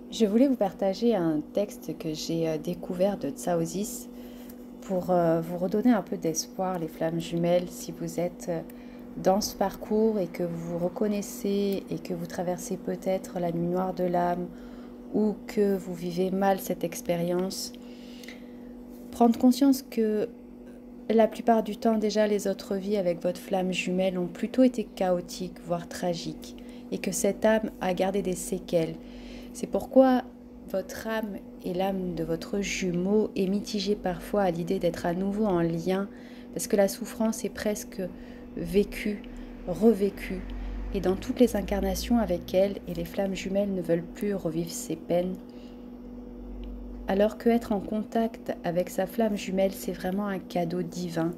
Je voulais vous partager un texte que j'ai découvert de Tsaosis pour vous redonner un peu d'espoir, les flammes jumelles, si vous êtes dans ce parcours et que vous vous reconnaissez et que vous traversez peut-être la nuit noire de l'âme ou que vous vivez mal cette expérience. Prendre conscience que la plupart du temps déjà les autres vies avec votre flamme jumelle ont plutôt été chaotiques, voire tragiques, et que cette âme a gardé des séquelles. C'est pourquoi votre âme et l'âme de votre jumeau est mitigée parfois à l'idée d'être à nouveau en lien, parce que la souffrance est presque vécue, revécue, et dans toutes les incarnations avec elle, et les flammes jumelles ne veulent plus revivre ces peines, alors que être en contact avec sa flamme jumelle, c'est vraiment un cadeau divin.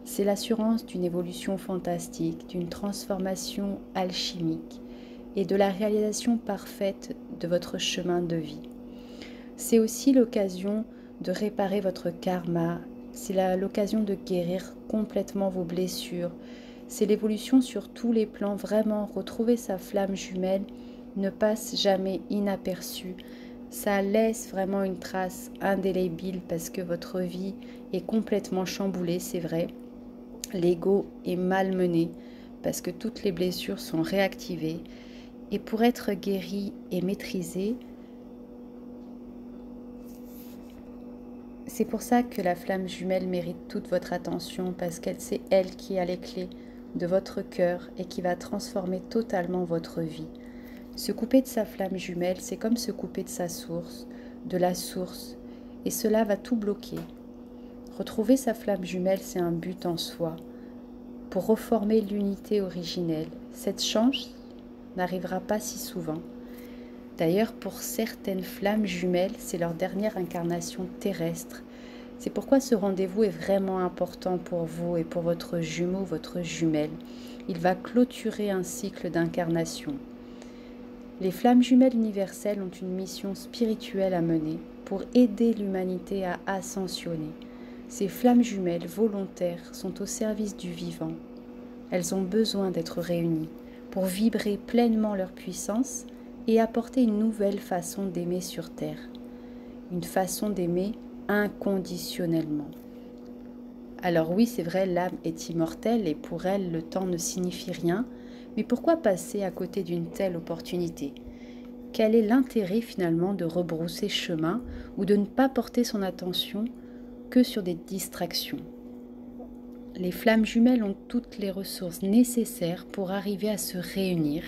C'est l'assurance d'une évolution fantastique, d'une transformation alchimique et de la réalisation parfaite de votre chemin de vie. C'est aussi l'occasion de réparer votre karma, c'est l'occasion de guérir complètement vos blessures. C'est l'évolution sur tous les plans, vraiment retrouver sa flamme jumelle ne passe jamais inaperçu. Ça laisse vraiment une trace indélébile parce que votre vie est complètement chamboulée, c'est vrai. L'ego est malmené parce que toutes les blessures sont réactivées. Et pour être guéri et maîtrisé, c'est pour ça que la flamme jumelle mérite toute votre attention parce qu'elle c'est elle qui a les clés de votre cœur et qui va transformer totalement votre vie. Se couper de sa flamme jumelle, c'est comme se couper de sa source, de la source, et cela va tout bloquer. Retrouver sa flamme jumelle, c'est un but en soi, pour reformer l'unité originelle. Cette chance n'arrivera pas si souvent. D'ailleurs, pour certaines flammes jumelles, c'est leur dernière incarnation terrestre. C'est pourquoi ce rendez-vous est vraiment important pour vous et pour votre jumeau, votre jumelle. Il va clôturer un cycle d'incarnation. Les flammes jumelles universelles ont une mission spirituelle à mener pour aider l'humanité à ascensionner. Ces flammes jumelles volontaires sont au service du vivant. Elles ont besoin d'être réunies pour vibrer pleinement leur puissance et apporter une nouvelle façon d'aimer sur Terre. Une façon d'aimer inconditionnellement. Alors oui, c'est vrai, l'âme est immortelle et pour elle, le temps ne signifie rien, mais pourquoi passer à côté d'une telle opportunité? Quel est l'intérêt finalement de rebrousser chemin ou de ne pas porter son attention que sur des distractions? Les flammes jumelles ont toutes les ressources nécessaires pour arriver à se réunir.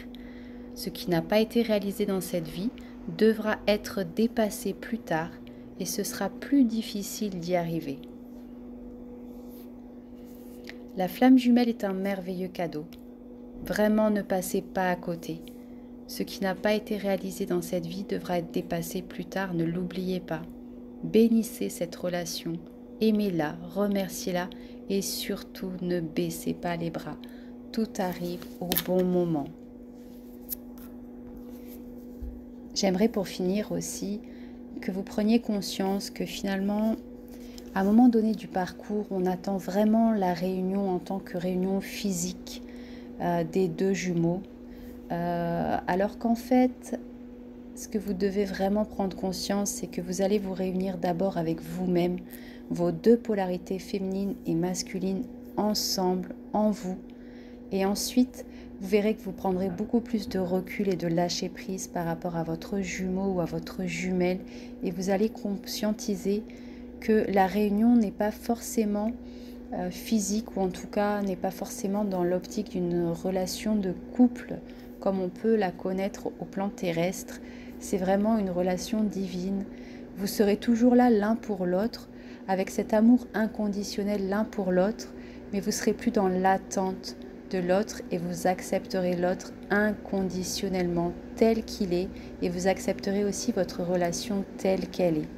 Ce qui n'a pas été réalisé dans cette vie devra être dépassé plus tard et ce sera plus difficile d'y arriver. La flamme jumelle est un merveilleux cadeau. Vraiment ne passez pas à côté. Ce qui n'a pas été réalisé dans cette vie devra être dépassé plus tard, ne l'oubliez pas. Bénissez cette relation, aimez-la, remerciez-la et surtout ne baissez pas les bras. Tout arrive au bon moment. J'aimerais pour finir aussi que vous preniez conscience que finalement, à un moment donné du parcours, on attend vraiment la réunion en tant que réunion physique des deux jumeaux. Alors qu'en fait, ce que vous devez vraiment prendre conscience, c'est que vous allez vous réunir d'abord avec vous-même, vos deux polarités féminines et masculines ensemble, en vous. Et ensuite, vous verrez que vous prendrez beaucoup plus de recul et de lâcher prise par rapport à votre jumeau ou à votre jumelle. Et vous allez conscientiser que la réunion n'est pas forcément physique ou en tout cas n'est pas forcément dans l'optique d'une relation de couple comme on peut la connaître au plan terrestre. C'est vraiment une relation divine. Vous serez toujours là l'un pour l'autre, avec cet amour inconditionnel l'un pour l'autre, mais vous serez plus dans l'attente de l'autre et vous accepterez l'autre inconditionnellement tel qu'il est et vous accepterez aussi votre relation telle qu'elle est.